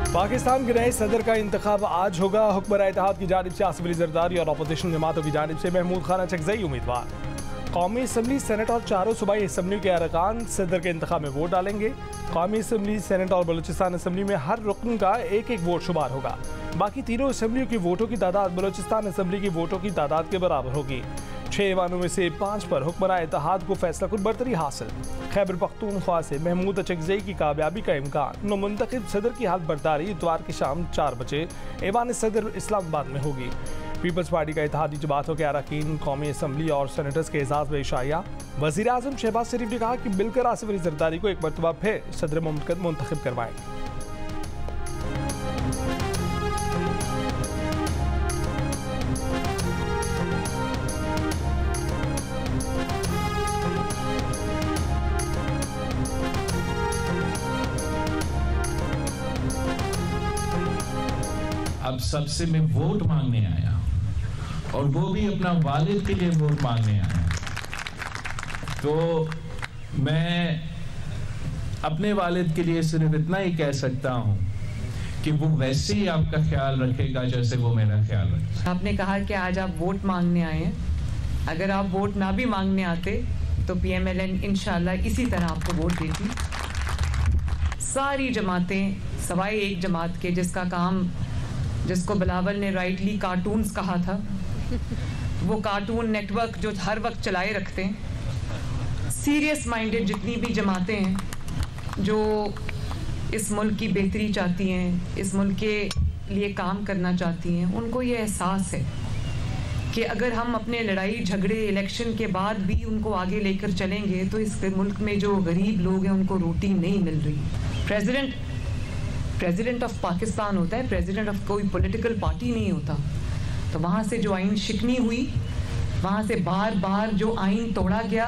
पाकिस्तान के नए सदर का इंतखाब आज होगा। हुक्मरान इत्तेहाद की जानिब से आसिफ अली जरदारी और अपोजिशन जमातों की जानिब से महमूद खान अचकज़ई उम्मीदवार। कौमी असम्बली, सेनेट और चारों सूबाई असम्बली के अरकान सदर के इंतखाब में वोट डालेंगे। कौमी असम्बली, सेनेट और बलूचिस्तान असम्बली में हर रुकन का एक एक वोट शुमार होगा। बाकी तीनों असम्बलियों की वोटों की तादाद बलूचिस्तान असम्बली की वोटों की तादाद के बराबर होगी। 6 ऐवानों में से 5 पर हुक्मरान इत्तेहाद को फैसला कुन बरतरी हासिल। खैबर पख्तूनख्वा से महमूद अचकज़ई की कामयाबी का इम्कान। मुंतखब सदर की हाथ बर्दारी इतवार की शाम 4 बजे ऐवान सदर इस्लामाबाद में होगी। पीपल्स पार्टी का इत्तेहादी जमातों के अरकान कौमी असम्बली और सेनेटर्स के एजाज़ में इशाया। वज़ीर आज़म शहबाज शरीफ ने कहा कि मिलकर आसिफ अली जरदारी को एक मरतबा फिर सदर मुमलिकत मुंतखब करवाएंगे। अब सबसे मैं वोट मांगने आया और वो भी अपना वालिद के लिए वोट मांगने आया। तो मैं अपने वालिद के लिए सिर्फ इतना ही कह सकता हूँ कि वो वैसे ही आपका ख्याल रखेगा जैसे वो मेरा ख्याल रखेगा। आपने कहा कि आज आप वोट मांगने आए हैं। अगर आप वोट ना भी मांगने आते तो PMLN इंशाल्लाह इसी तरह आपको वोट देती। सारी जमातें सवाए एक जमात के जिसको बिलावल ने राइटली कार्टून्स कहा था, वो कार्टून नेटवर्क जो हर वक्त चलाए रखते हैं। सीरियस माइंडेड जितनी भी जमातें हैं जो इस मुल्क की बेहतरी चाहती हैं, इस मुल्क के लिए काम करना चाहती हैं, उनको ये एहसास है कि अगर हम अपने लड़ाई झगड़े इलेक्शन के बाद भी उनको आगे लेकर चलेंगे तो इस मुल्क में जो गरीब लोग हैं उनको रोटी नहीं मिल रही। प्रेसिडेंट ऑफ पाकिस्तान होता है, प्रेसिडेंट ऑफ कोई पॉलिटिकल पार्टी नहीं होता। तो वहाँ से जो आइन शिकनी हुई, वहाँ से बार बार जो आइन तोड़ा गया,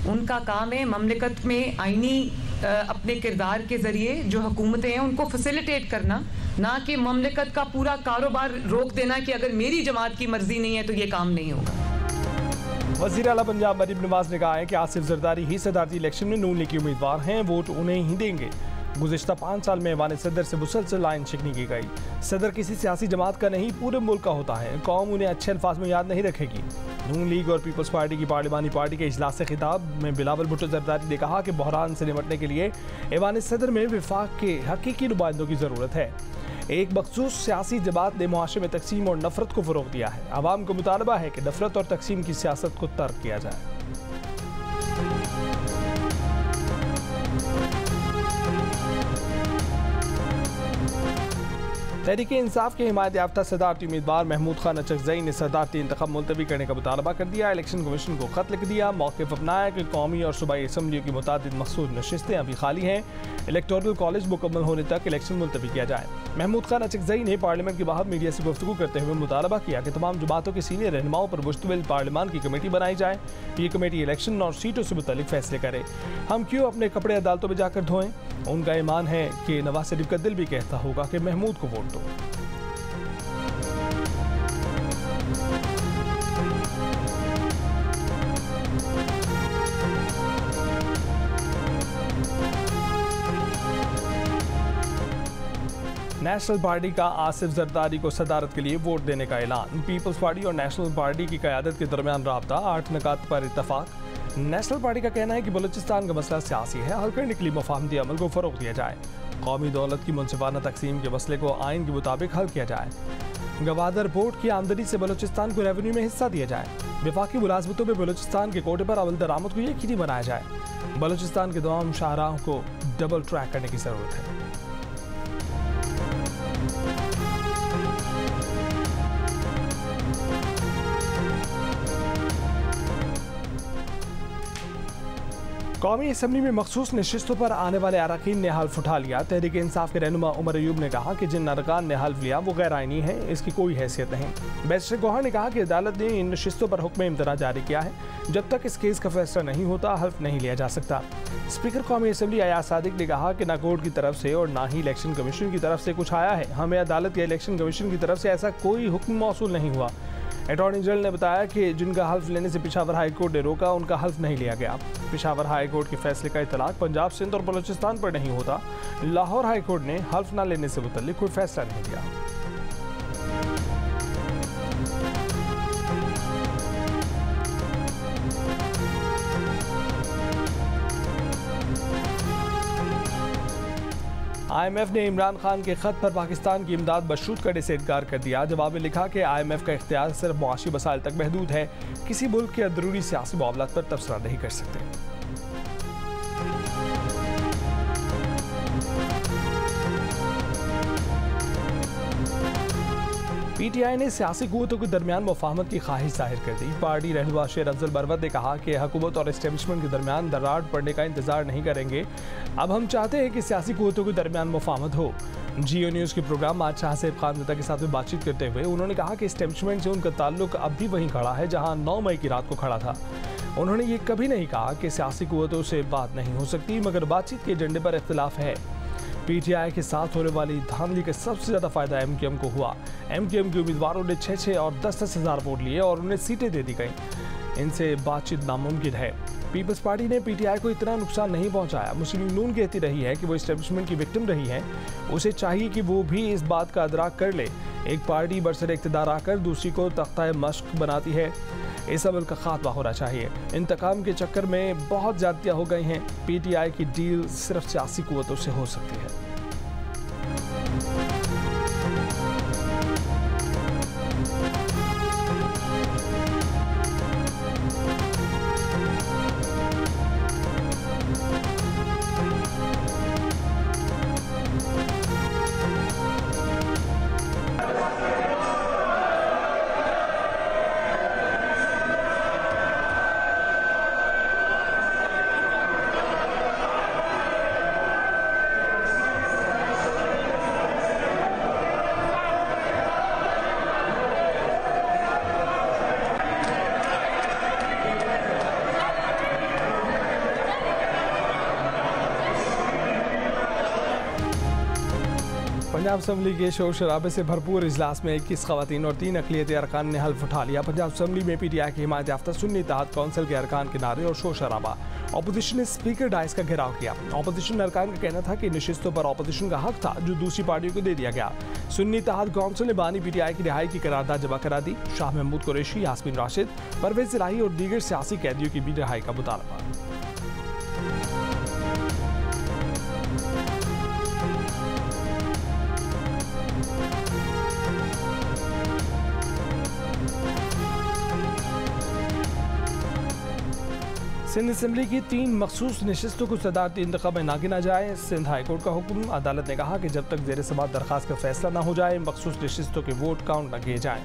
उनका काम है ममलिकत में आइनी अपने किरदार के ज़रिए जो हुकूमतें हैं उनको फैसिलिटेट करना, ना कि ममलिकत का पूरा कारोबार रोक देना कि अगर मेरी जमात की मर्जी नहीं है तो ये काम नहीं होगा। वज़ीर आला पंजाब मरीम नवाज ने कहा है कि आसिफ जरदारी ही सदारती इलेक्शन में नून लीग के उम्मीदवार हैं, वोट उन्हें ही देंगे। गुज़िश्ता 5 साल में ऐवान सदर से मुसलसल आइन शिकनी की गई। सदर किसी सियासी जमात का नहीं, पूरे मुल्क का होता है। कौम उन्हें अच्छे अल्फाज में याद नहीं रखेगी। नून लीग और पीपल्स पार्टी की पार्लिमानी पार्टी के इजलास से खिताब में बिलावल भुट्टो जरदारी ने कहा कि बहरान से निपटने के लिए ऐवान सदर में विफाक के हकीकी नुमाइंदों की ज़रूरत है। एक मखसूस सियासी जमात ने मुआशरे में तकसीम और नफरत को फ़रोग़ दिया है। आवाम को मुतालबा है कि नफरत और तकसीम की सियासत को तर्क किया जाए। तहरीक इंसाफ के हिमायत याफ्ता सदारती उम्मीदवार महमूद खान अचकज़ई ने सदारती इंतखाब मुलतवी करने का मुतालबा कर दिया। इलेक्शन कमीशन को खत लिख दिया। मौक़िफ़ अपनाया कि कौमी और सूबाई असम्बलियों की मुतादिद मखसूस नशिस्तें अभी खाली हैं। इलेक्टोरल कॉलेज मुकम्मल होने तक इलेक्शन मुलतवी किया जाए। महमूद खान अचकज़ई ने पार्लियामेंट के बाहर मीडिया से गुफ्तगू करते हुए मुतालबा किया कि तमाम जमातों के सीनियर रहनुमाओं पर मुश्तमिल पार्लियामान की कमेटी बनाई जाए। ये कमेटी इलेक्शन और सीटों से मुतल्लिक फैसले करे। हम क्यों अपने कपड़े अदालतों में जाकर धोएं? उनका ईमान है कि नवाज शरीफ का दिल भी कहता होगा कि महमूद को वोट दो। नेशनल पार्टी का आसिफ जरदारी को सदारत के लिए वोट देने का ऐलान। पीपल्स पार्टी और नेशनल पार्टी की क़यादत के दरमियान राब्ता, 8 निकात पर इत्तफाक। नेशनल पार्टी का कहना है कि बलूचिस्तान का मसला सियासी है, हल करने के लिए मफाहमती अमल को फ़रोग़ दिया जाए। कौमी दौलत की मुनसिफाना तकसीम के मसले को आइन के मुताबिक हल किया जाए। गवादर बोर्ड की आमदनी से बलूचिस्तान को रेवेन्यू में हिस्सा दिया जाए। विफाकी मुलाजमतों में बलूचिस्तान के कोटे पर अवल दरामद को यकीनी बनाया जाए। बलूचिस्तान के तमाम शाहराहों को डबल ट्रैक करने की ज़रूरत है। कौमी असम्बली में मखसूस नशिस्तों पर आने वाले अरकान ने हल्फ उठा लिया। तहरीक इंसाफ के रहनुमा उमर अयूब ने कहा कि जिन अरकान ने हल्फ लिया वो गैर आइनी है, इसकी कोई हैसियत नहीं। बैरिस्टर गौहर ने कहा कि अदालत ने इन नशिस्तों पर हुक्म इम्तना जारी किया है। जब तक इस केस का फैसला नहीं होता हल्फ नहीं लिया जा सकता। स्पीकर कौमी असम्बली अयाज सादिक ने कहा कि ना कोर्ट की तरफ से और ना ही इलेक्शन कमीशन की तरफ से कुछ आया है। हमें अदालत या इलेक्शन कमीशन की तरफ से ऐसा कोई हुक्म मौसूल नहीं हुआ। अटॉर्नी जनरल ने बताया कि जिनका हल्फ लेने से पेशावर हाई कोर्ट ने रोका, उनका हल्फ नहीं लिया गया। पेशावर हाई कोर्ट के फैसले का इतलाक पंजाब, सिंध और बलूचिस्तान पर नहीं होता। लाहौर हाई कोर्ट ने हल्फ न लेने से मुतल्लिक कोई फैसला नहीं लिया। IMF ने इमरान खान के खत पर पाकिस्तान की इमदाद बशरूत करने से इनकार कर दिया। जवाब में लिखा कि IMF का इख्तियार सिर्फ मुआशी मसाइल तक महदूद है, किसी मुल्क के अंदरूनी सियासी मामलात पर तबसरा नहीं कर सकते। PTI ने सियासी कुव्वतों के दरमियान मुफाहमत की ख्वाहिश जाहिर कर दी। पार्टी रहनुमा शेर अफजल बरवत ने कहा कि हुकूमत और एस्टेब्लिशमेंट के दरमियान दरार पड़ने का इंतजार नहीं करेंगे। अब हम चाहते हैं कि सियासी कुव्वतों के दरमियान मुफाहमत हो। जियो न्यूज़ के प्रोग्राम आज शाहसेब खान के साथ में बातचीत करते हुए उन्होंने कहा कि एस्टेब्लिशमेंट से उनका ताल्लुक अब भी वहीं खड़ा है जहाँ 9 मई की रात को खड़ा था। उन्होंने ये कभी नहीं कहा कि सियासी कुव्वतों से बात नहीं हो सकती, मगर बातचीत के एजेंडे पर इख्तिलाफ है। PTI के साथ होने वाली धांधली का सबसे ज्यादा फायदा MQM को हुआ। MQM के उम्मीदवारों ने 6-6 और 10-10 हज़ार वोट लिए और उन्हें सीटें दे दी गईं। इनसे बातचीत नामुमकिन है। पीपल्स पार्टी ने PTI को इतना नुकसान नहीं पहुंचाया। मुस्लिम नून कहती रही है कि वो एस्टेब्लिशमेंट की विक्टिम रही है। उसे चाहिए कि वो भी इस बात का अदराक कर ले। एक पार्टी बरसर इक़्तिदार आकर दूसरी को तख्ता मश्क बनाती है। इस अमल का खात्मा होना चाहिए। इंतकाम के चक्कर में बहुत ज्यादतियां हो गई हैं। PTI की डील सिर्फ सियासी कुव्वतों से हो सकती है। पंजाब असम्बली के शोर शराबे से भरपूर इजलास में 21 खवातीन और 3 अक़लियती अरकान ने हल्फ उठा लिया। पंजाब असम्बली में PTI की हिमायत याफ्ता सुन्नी इत्तेहाद कौंसिल के अरकान के नारे और शोर शराबा। अपोजिशन ने स्पीकर डाइस का घेराव किया। अपोजिशन अरकान का कहना था कि नशिस्तों पर अपोजिशन का हक था जो दूसरी पार्टियों को दे दिया गया। सुन्नी इत्तेहाद कौंसिल ने बानी PTI की रिहाई की करारदाद जमा करा दी। शाह महमूद कुरैशी, यास्मीन राशिद, परवेज इलाही और दीगर सियासी कैदियों की भी रिहाई का मुतालबा। सिंध असम्बली की 3 मखसूस नशिस्तों को सदारती इंतखाब में ना गिना जाए। सिंध हाई कोर्ट का हुक्म। अदालत ने कहा कि जब तक ज़ेर समाअत दरखास्त का फैसला ना हो जाए मखसूस नशिस्तों के वोट काउंट न किए जाएं।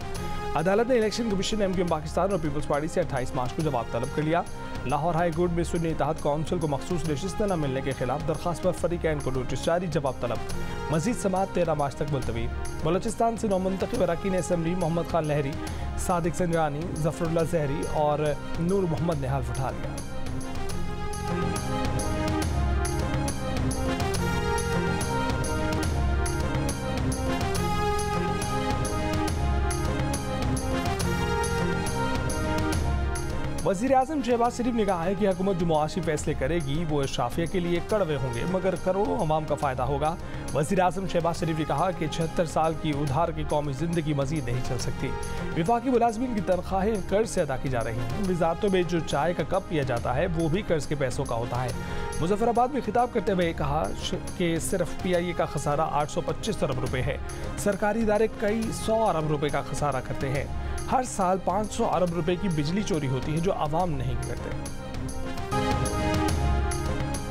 अदालत ने इलेक्शन कमीशन MQM पाकिस्तान और पीपल्स पार्टी से 28 मार्च को जवाब तलब कर लिया। लाहौर हाई कोर्ट में सुन्नी इत्तेहाद कौंसिल को मखसूस नशिस्त न मिलने के खिलाफ दरखास्त पर फरीकैन को नोटिस जारी, जवाब तलब। मजीद समाअत 13 मार्च तक मुलतवी। बलूचिस्तान से नौमुंतखब अरकान असम्बली मोहम्मद खान लहरी, सादिक संजानी, जफरुल्लाह जहरी और नूर मोहम्मद ने हल्फ उठा लिया। वज़ीर आज़म शहबाज शरीफ ने कहा है कि हुकूमत जो मुआशी फैसले करेगी वो इशराफिया के लिए कड़वे होंगे मगर करोड़ों अवाम का फ़ायदा होगा। वज़ीर आज़म शहबाज शरीफ ने कहा कि 76 साल की उधार की कौमी ज़िंदगी मज़ीद नहीं चल सकती। विफाकी मुलाज़मीन की तनख्वाहें कर्ज से अदा की जा रही हैं। वजारतों में जो चाय का कप पिया जाता है वो भी कर्ज के पैसों का होता है। मुजफ्फराबाद में खिताब करते हुए कहा कि सिर्फ PIA का खसारा 825 अरब रुपये है। सरकारी इदारे कई 100 अरब रुपये का खसारा करते हैं। हर साल 500 अरब रुपए की बिजली चोरी होती है जो आवाम नहीं करते।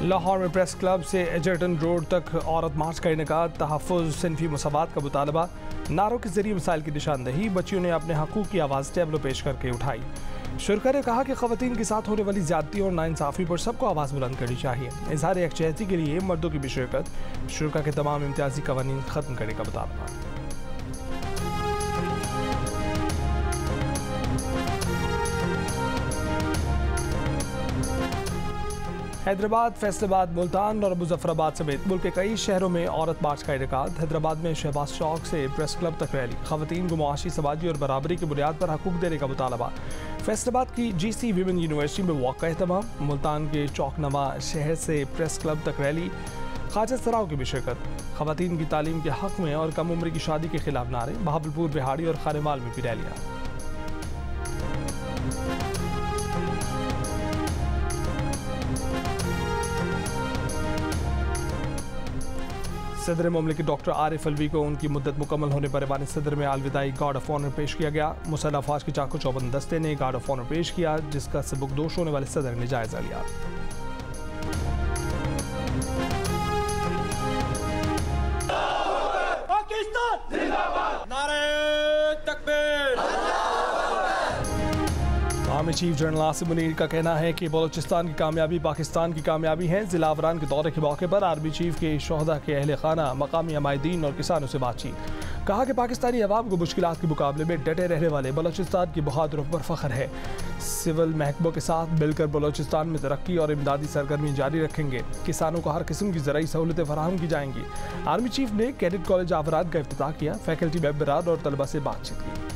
लाहौर में प्रेस क्लब से एजर्टन रोड तक औरत मार्च का इनेकाद, तहफ़्फ़ुज़, सिनफी मसावात का मुतालबा, नारों के जरिए मिसाइल की निशानदही। बच्चियों ने अपने हकूक़ की आवाज़ टैबलो पेश करके उठाई। शुरा ने कहा कि ख़वातीन के साथ होने वाली ज़्यादती और नाइंसाफ़ी पर सबको आवाज़ बुलंद करनी चाहिए। इज़हार यकजहती के लिए मर्दों की भी शिरकत, शुरा के तमाम इम्तियाज़ी क़वानीन ख़त्म करने का मुतालबा। हैदराबाद, फैसलाबाद, मुल्तान और मुजफ्फराबाद समेत मुल्क के कई शहरों में औरत मार्च का इनेकाद। हैदराबाद में शहबाज चौक से प्रेस क्लब तक रैली। खवातीन को मुआशी, समाजी और बराबरी की बुनियाद पर हकूक देने का मुतालबा। फैसलाबाद की GC विमेन यूनिवर्सिटी में वॉक का एहतमाम। मुल्तान के चौकनमा शहर से प्रेस क्लब तक रैली। ख्वाजा सराओं की भी शिरकत। खवातीन की तालीम के हक में और कम उम्र की शादी के खिलाफ नारे। बहावलपुर, बिहाड़ी और खानेमाल में भी रैलियाँ। सदर मुमलिकत डॉक्टर आरिफ अलवी को उनकी मुद्दत मुकम्मल होने पर ऐवान सदर में अलविदाई गार्ड ऑफ ऑनर पेश किया गया। मुसल्लह अफवाज की चाको चौबंद दस्ते ने गार्ड ऑफ ऑनर पेश किया, जिसका सबकदोश होने वाले सदर ने जायजा लिया। Army chief general Asim Munir का कहना है कि बलोचिस्तान की कामयाबी पाकिस्तान की कामयाबी है। जिला अवरान के दौरे के मौके पर आर्मी चीफ के शोहदा के अहले खाना, मकामी हमायदीन और किसानों से बातचीत। कहा कि पाकिस्तानी अवाम को मुश्किलात के मुकाबले में डटे रहने वाले बलोचिस्तान की बहादुरों पर फख्र है। सिविल महकमों के साथ मिलकर बलोचिस्तान में तरक्की और इमदादी सरगर्मी जारी रखेंगे। किसानों को हर किस्म की ज़राई सहूलतें फराहम की जाएंगी। आर्मी चीफ ने कैडेट कॉलेज अवरान का इफ्तिताह किया। फैकल्टी मेंबरान और तलबा से बातचीत की।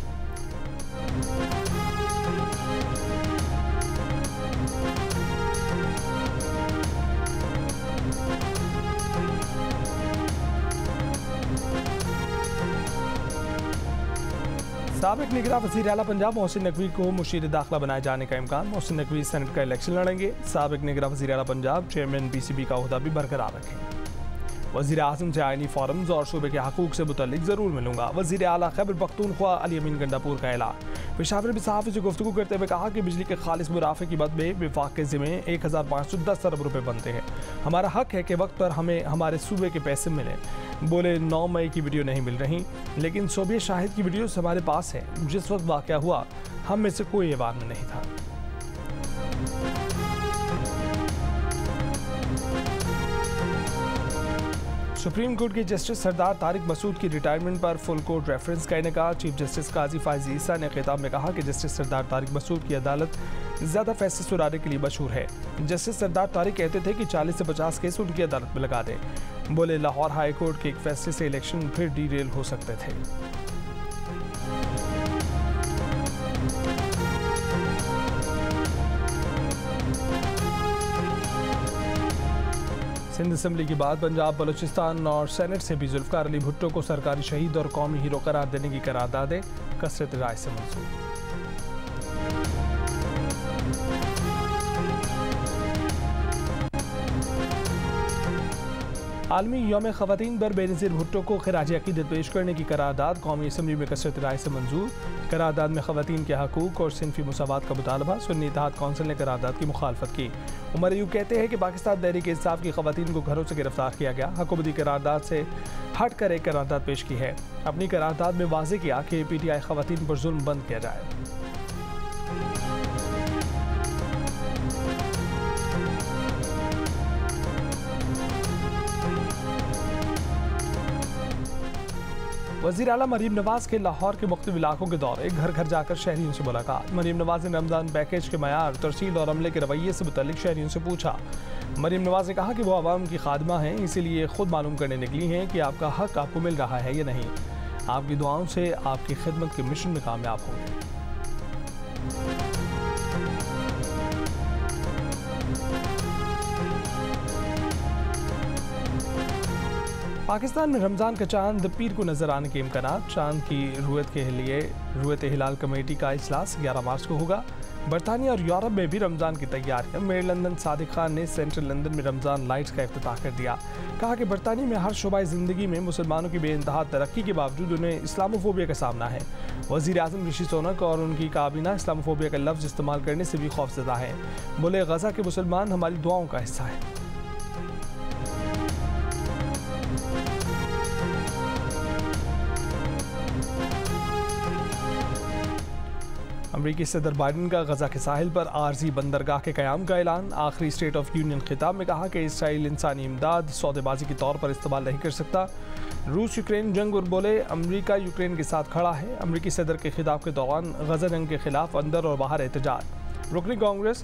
साबिक निगरान वज़ीर आला पंजाब मोहसिन नकवी को मुशीर दाखिला बनाए जाने का इम्कान। मोहसिन नकवी सेनेट का इलेक्शन लड़ेंगे। साबिक निगरान वज़ीर आला पंजाब चेयरमैन PCB का ओहदा भी बरकरार रखेंगे। वज़ीर आज़म से आइनी फॉरम्स और सूबे के हकूक़ से मुतल्लिक ज़रूर मिलूंगा। वज़ीर आला खैबर पख्तूनख्वा अली अमीन गंडापुर का ऐलान। पेशावर में सहाफ़ी से गुफ्तगू करते हुए कहा कि बिजली के खालिस मुनाफे की मद में विफाक के ज़िम्मे 1510 अरब रुपये बनते हैं। हमारा हक है कि वक्त पर हमें हमारे सूबे के पैसे मिले। बोले 9 मई की वीडियो नहीं मिल रही, लेकिन सोबिया शाहिद की वीडियोस हमारे पास है। जिस वक्त वाक़या हुआ हम में से कोई ऐवान में नहीं था। सुप्रीम कोर्ट के जस्टिस सरदार तारिक मसूद की रिटायरमेंट पर फुल कोर्ट रेफरेंस का इनेकार। चीफ जस्टिस काजी फाइज ईसा ने खिताब में कहा कि जस्टिस सरदार तारिक मसूद की अदालत ज़्यादा फैसले सुनाने के लिए मशहूर है। जस्टिस सरदार तारिक कहते थे कि 40 से 50 केस उनकी अदालत में लगा दें। बोले लाहौर हाई कोर्ट के एक फैसले से इलेक्शन फिर डीरेल हो सकते थे। सिंध असम्बली की बाद पंजाब, बलूचिस्तान और सेनेट से भी जुल्फकार अली भुट्टो को सरकारी शहीद और कौमी हीरो करार देने की करारदादें कसरत राय से मंजूर। आलमी यौम ख़वातीन पर बेनज़ीर भुट्टो को खिराज अक़ीदत पेश करने की करारदाद कौमी असम्बली में कसरत राय से मंजूर। करारदाद में ख़वातीन के हकूक़ और सिनफ़ी मुसावात का मुतालबा। सुन्नी इत्तेहाद कौंसिल ने करारदाद की मुखालफत की। उमर अयूब कहते हैं कि पाकिस्तान तहरीक इंसाफ की ख़वातीन को घरों से गिरफ्तार किया गया। हुकूमती करारदाद से हट कर एक करारदाद पेश की है। अपनी करारदाद में वाज़ेह किया कि PTI ख़वातीन पर जुल्म बंद किया जाए। वज़ीर आला मरीम नवाज़ के लाहौर के मुख्तलिफ इलाकों के दौरे। घर घर जाकर शहरियों से मुलाकात। मरीम नवाज़ ने रमज़ान पैकेज के मयार, तरसील और अमले के रवैये से मुतल्लिक शहरियों से पूछा। मरीम नवाज़ ने कहा कि वो आवाम की खादमा हैं, इसीलिए खुद मालूम करने निकली हैं कि आपका हक आपको मिल रहा है या नहीं। आपकी दुआओं से आपकी खिदमत के मिशन में कामयाब होंगे। पाकिस्तान में रमज़ान का चांद पीर को नजर आने के इम्कानात। चांद की रुयत के लिए रुयत हिलाल कमेटी का इजलास 11 मार्च को होगा। बरतानिया और यूरोप में भी रमज़ान की तैयारियां। मेयर लंदन सादिक खान ने सेंट्रल लंदन में रमज़ान लाइट्स का इफ्तिताह कर दिया। कहा कि बरतानिया में हर शोबा ज़िंदगी में मुसलमानों की बेइंतहा तरक्की के बावजूद उन्हें इस्लामोफोबिया का सामना है। वज़ीर आज़म ऋषि सुनक और उनकी काबीना इस्लामोफोबिया का लफ्ज़ इस्तेमाल करने से भी खौफज़दा है। बोले गज़ा के मुसलमान हमारी दुआओं का हिस्सा है। अमरीकी सदर बाइडन का गजा के साहिल पर आरजी बंदरगाह के क़याम का ऐलान। आखिरी स्टेट ऑफ यूनियन खिताब में कहा कि इसराइल इंसानी इमदाद सौदेबाजी के तौर पर इस्तेमाल नहीं कर सकता। रूस यूक्रेन जंग और बोले अमरीका यूक्रेन के साथ खड़ा है। अमरीकी सदर के खिताब के दौरान गजा जंग के खिलाफ अंदर और बाहर एहतजाज। रुकनी कांग्रेस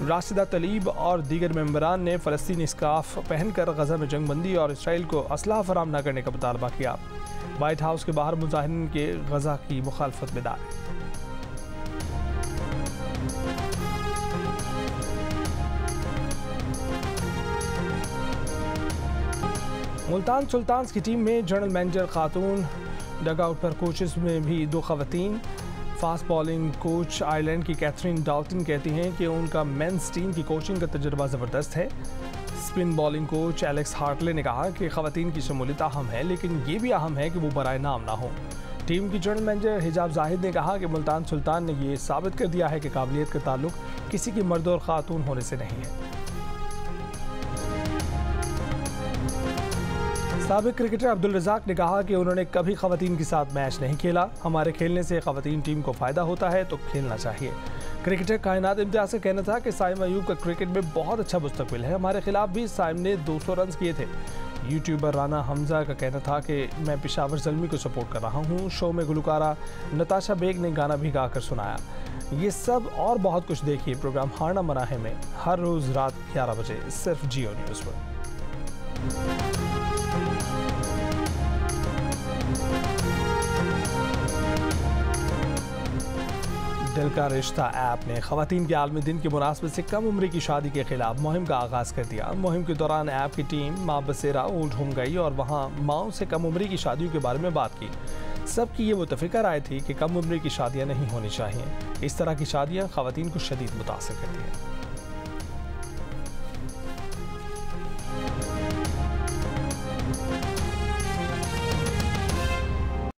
राशिदा तलीब और दीगर मेंबरान ने फ़लस्तीनी स्कार्फ पहनकर गजा में जंगबंदी और इसराइल को असलाह फराहम न करने का मुतालबा किया। व्हाइट हाउस के बाहर मुजाहिरीन के गजा की मुखालफत में दाए। मुल्तान सुल्तान्स की टीम में जनरल मैनेजर खातून, डगआउट पर कोचेस में भी 2 खवातीन। फास्ट बॉलिंग कोच आयरलैंड की कैथरीन डाल्टन कहती हैं कि उनका मेंस टीम की कोचिंग का तजुर्बा ज़बरदस्त है। Spin bowling coach Alex Hartley ने कहा कि खवातीन की शमूलियत अहम है, लेकिन ये भी अहम है कि वो बराए नाम ना हो। टीम की जनरल मैनेजर हिजाब जाहिद ने कहा कि मुल्तान सुल्तान ने ये साबित कर दिया है कि काबिलियत का ताल्लुक किसी की मर्द और खातून होने से नहीं है। साबिक क्रिकेटर अब्दुल रज़ाक ने कहा कि उन्होंने कभी खवातीन के साथ मैच नहीं खेला। हमारे खेलने से खवातीन टीम को फ़ायदा होता है तो खेलना चाहिए। क्रिकेटर कायनात इम्तियाज़ का कहना था कि साइम अयूब का क्रिकेट में बहुत अच्छा मुस्तकबिल है। हमारे खिलाफ भी साइम ने 200 रन किए थे। यूट्यूबर राना हमजा का कहना था कि मैं पेशावर ज़ल्मी को सपोर्ट कर रहा हूँ। शो में गुलकारा नताशा बेग ने गाना भी गाकर सुनाया। ये सब और बहुत कुछ देखिए प्रोग्राम हारना मना है में हर रोज़ रात 11 बजे सिर्फ जियो न्यूज़ पर। दिल का रिश्ता ऐप ने खवातीन के आलमी दिन के मुनासबत से कम उम्र की शादी के खिलाफ मुहिम का आगाज़ कर दिया। मुहिम के दौरान ऐप की टीम माँ बसेरा ऊँट घूम गई और वहाँ माओं से कम उम्र की शादियों के बारे में बात की। सबकी ये मुतफ़िक़ा राय थी कि कम उम्र की शादियाँ नहीं होनी चाहिए। इस तरह की शादियाँ खवातीन को शदीद मुतासिर करती हैं।